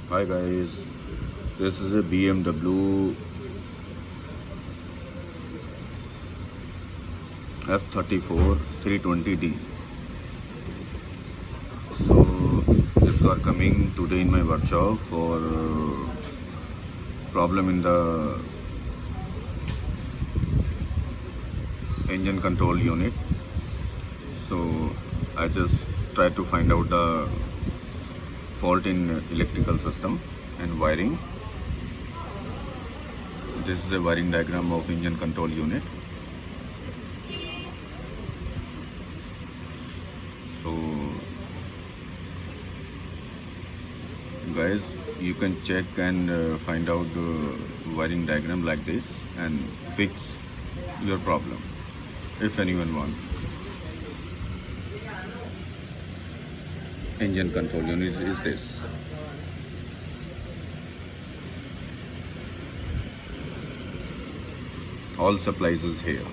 Hi guys, this is a BMW F34 320D. So this car coming today in my workshop for problem in the engine control unit. So I just try to find out the fault in electrical system and wiring. This is a wiring diagram of engine control unit. So guys, you can check and find out the wiring diagram like this and fix your problem if anyone wants. Engine control unit is this. All supplies is here.